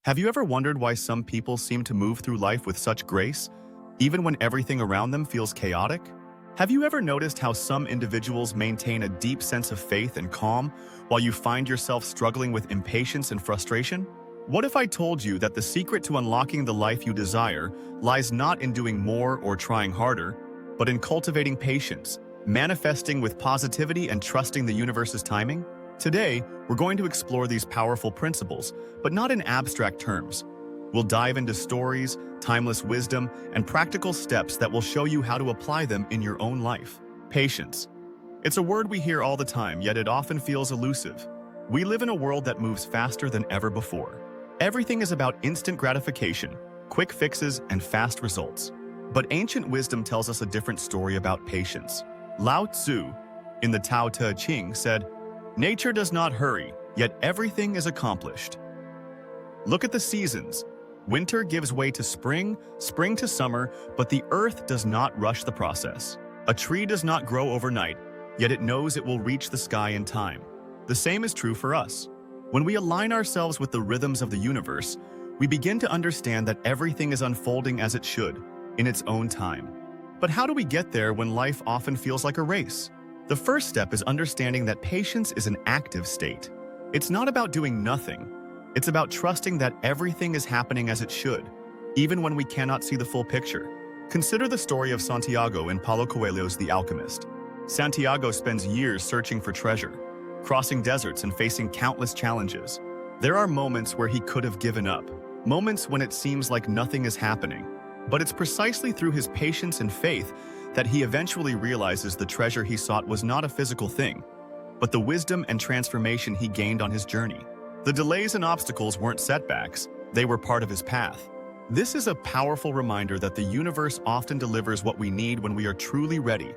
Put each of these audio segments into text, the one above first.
Have you ever wondered why some people seem to move through life with such grace, even when everything around them feels chaotic? Have you ever noticed how some individuals maintain a deep sense of faith and calm, while you find yourself struggling with impatience and frustration? What if I told you that the secret to unlocking the life you desire lies not in doing more or trying harder, but in cultivating patience, manifesting with positivity and trusting the universe's timing? Today, we're going to explore these powerful principles, but not in abstract terms. We'll dive into stories, timeless wisdom, and practical steps that will show you how to apply them in your own life. Patience. It's a word we hear all the time, yet it often feels elusive. We live in a world that moves faster than ever before. Everything is about instant gratification, quick fixes, and fast results. But ancient wisdom tells us a different story about patience. Lao Tzu, in the Tao Te Ching, said, "Nature does not hurry, yet everything is accomplished." Look at the seasons. Winter gives way to spring, spring to summer, but the earth does not rush the process. A tree does not grow overnight, yet it knows it will reach the sky in time. The same is true for us. When we align ourselves with the rhythms of the universe, we begin to understand that everything is unfolding as it should, in its own time. But how do we get there when life often feels like a race? The first step is understanding that patience is an active state. It's not about doing nothing. It's about trusting that everything is happening as it should, even when we cannot see the full picture. Consider the story of Santiago in Paulo Coelho's The Alchemist. Santiago spends years searching for treasure, crossing deserts and facing countless challenges. There are moments where he could have given up, moments when it seems like nothing is happening. But it's precisely through his patience and faith that he eventually realizes the treasure he sought was not a physical thing, but the wisdom and transformation he gained on his journey. The delays and obstacles weren't setbacks, they were part of his path. This is a powerful reminder that the universe often delivers what we need when we are truly ready,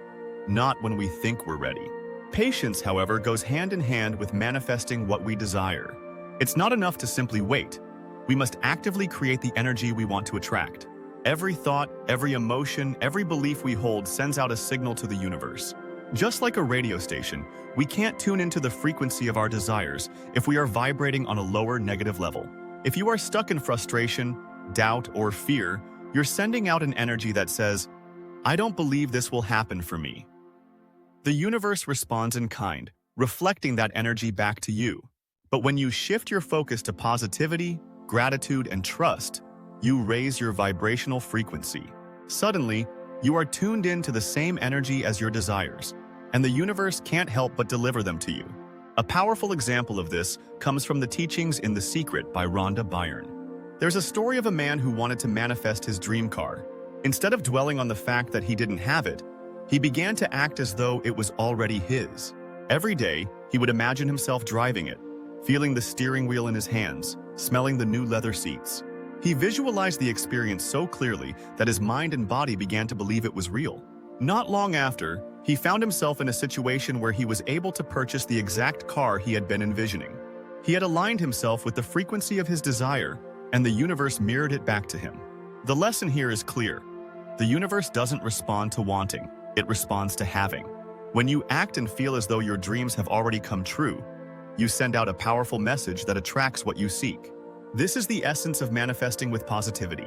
not when we think we're ready. Patience, however, goes hand in hand with manifesting what we desire. It's not enough to simply wait. We must actively create the energy we want to attract. Every thought, every emotion, every belief we hold sends out a signal to the universe. Just like a radio station, we can't tune into the frequency of our desires if we are vibrating on a lower negative level. If you are stuck in frustration, doubt, or fear, you're sending out an energy that says, "I don't believe this will happen for me." The universe responds in kind, reflecting that energy back to you. But when you shift your focus to positivity, gratitude, and trust, you raise your vibrational frequency. Suddenly, you are tuned in to the same energy as your desires, and the universe can't help but deliver them to you. A powerful example of this comes from the teachings in The Secret by Rhonda Byrne. There's a story of a man who wanted to manifest his dream car. Instead of dwelling on the fact that he didn't have it, he began to act as though it was already his. Every day, he would imagine himself driving it, feeling the steering wheel in his hands, smelling the new leather seats. He visualized the experience so clearly that his mind and body began to believe it was real. Not long after, he found himself in a situation where he was able to purchase the exact car he had been envisioning. He had aligned himself with the frequency of his desire, and the universe mirrored it back to him. The lesson here is clear. The universe doesn't respond to wanting, it responds to having. When you act and feel as though your dreams have already come true, you send out a powerful message that attracts what you seek. This is the essence of manifesting with positivity.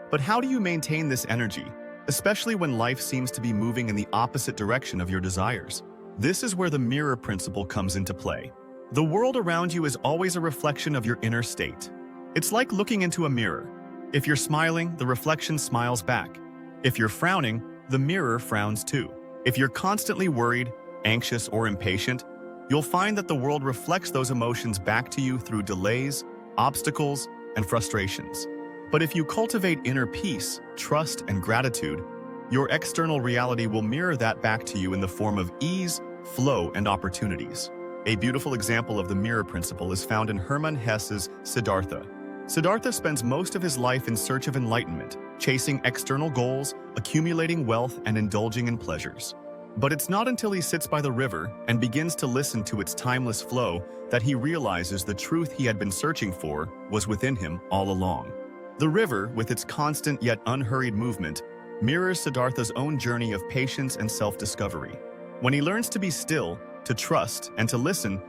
But how do you maintain this energy, especially when life seems to be moving in the opposite direction of your desires? This is where the mirror principle comes into play. The world around you is always a reflection of your inner state. It's like looking into a mirror. If you're smiling, the reflection smiles back. If you're frowning, the mirror frowns too. If you're constantly worried, anxious, or impatient, you'll find that the world reflects those emotions back to you through delays, obstacles, and frustrations. But if you cultivate inner peace, trust, and gratitude, your external reality will mirror that back to you in the form of ease, flow, and opportunities. A beautiful example of the mirror principle is found in Hermann Hesse's Siddhartha. Siddhartha spends most of his life in search of enlightenment, chasing external goals, accumulating wealth, and indulging in pleasures. But it's not until he sits by the river and begins to listen to its timeless flow that he realizes the truth he had been searching for was within him all along. The river, with its constant yet unhurried movement, mirrors Siddhartha's own journey of patience and self-discovery. When he learns to be still, to trust, and to listen,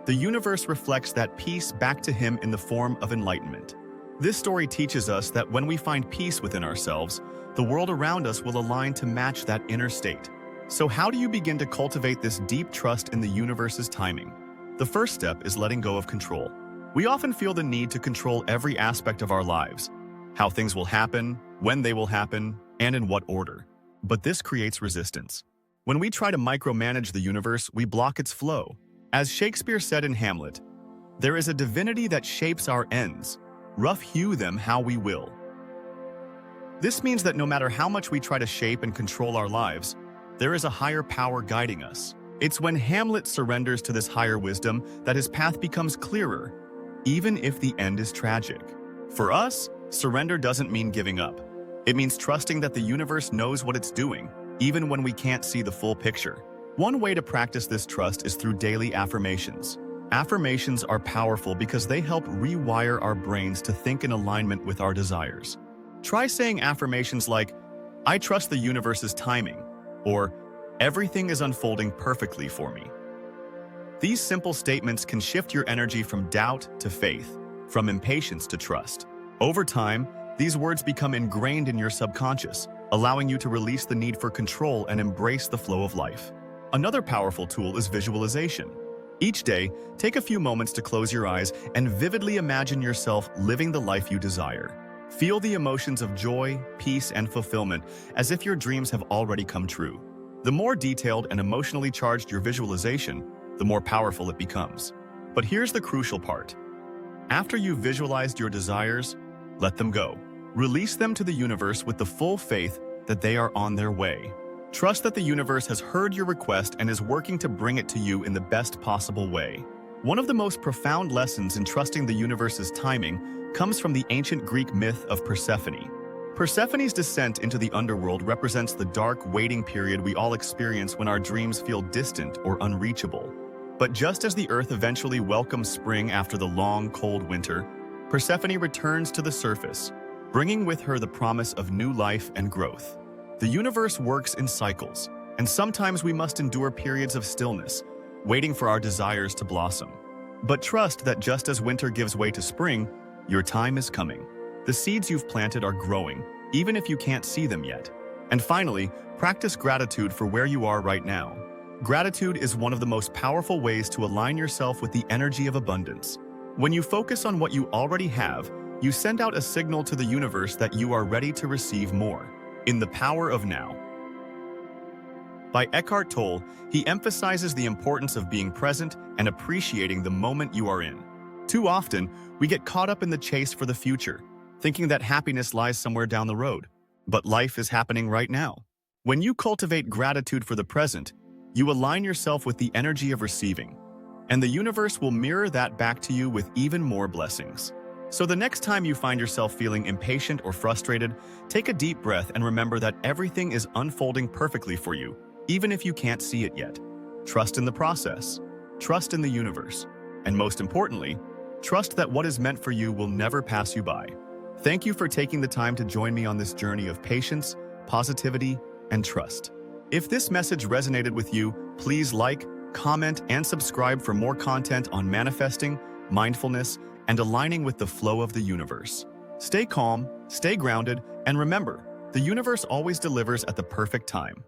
the universe reflects that peace back to him in the form of enlightenment. This story teaches us that when we find peace within ourselves, the world around us will align to match that inner state. So how do you begin to cultivate this deep trust in the universe's timing? The first step is letting go of control. We often feel the need to control every aspect of our lives, how things will happen, when they will happen, and in what order. But this creates resistance. When we try to micromanage the universe, we block its flow. As Shakespeare said in Hamlet, "There is a divinity that shapes our ends. Rough hew them how we will." This means that no matter how much we try to shape and control our lives, there is a higher power guiding us. It's when Hamlet surrenders to this higher wisdom that his path becomes clearer, even if the end is tragic. For us, surrender doesn't mean giving up. It means trusting that the universe knows what it's doing, even when we can't see the full picture. One way to practice this trust is through daily affirmations. Affirmations are powerful because they help rewire our brains to think in alignment with our desires. Try saying affirmations like, "I trust the universe's timing," or "Everything is unfolding perfectly for me." These simple statements can shift your energy from doubt to faith, from impatience to trust. Over time, these words become ingrained in your subconscious, allowing you to release the need for control and embrace the flow of life. Another powerful tool is visualization. Each day, take a few moments to close your eyes and vividly imagine yourself living the life you desire. Feel the emotions of joy, peace, and fulfillment as if your dreams have already come true. The more detailed and emotionally charged your visualization, the more powerful it becomes. But here's the crucial part. After you've visualized your desires, let them go. Release them to the universe with the full faith that they are on their way. Trust that the universe has heard your request and is working to bring it to you in the best possible way. One of the most profound lessons in trusting the universe's timing comes from the ancient Greek myth of Persephone. Persephone's descent into the underworld represents the dark waiting period we all experience when our dreams feel distant or unreachable. But just as the earth eventually welcomes spring after the long, cold winter, Persephone returns to the surface, bringing with her the promise of new life and growth. The universe works in cycles, and sometimes we must endure periods of stillness, waiting for our desires to blossom. But trust that just as winter gives way to spring, your time is coming. The seeds you've planted are growing, even if you can't see them yet. And finally, practice gratitude for where you are right now. Gratitude is one of the most powerful ways to align yourself with the energy of abundance. When you focus on what you already have, you send out a signal to the universe that you are ready to receive more. In The Power of Now, by Eckhart Tolle, he emphasizes the importance of being present and appreciating the moment you are in. Too often, we get caught up in the chase for the future, thinking that happiness lies somewhere down the road. But life is happening right now. When you cultivate gratitude for the present, you align yourself with the energy of receiving, and the universe will mirror that back to you with even more blessings. So the next time you find yourself feeling impatient or frustrated, take a deep breath and remember that everything is unfolding perfectly for you, even if you can't see it yet. Trust in the process, trust in the universe, and most importantly, trust that what is meant for you will never pass you by. Thank you for taking the time to join me on this journey of patience, positivity, and trust. If this message resonated with you, please like, comment, and subscribe for more content on manifesting, mindfulness, and aligning with the flow of the universe. Stay calm, stay grounded, and remember, the universe always delivers at the perfect time.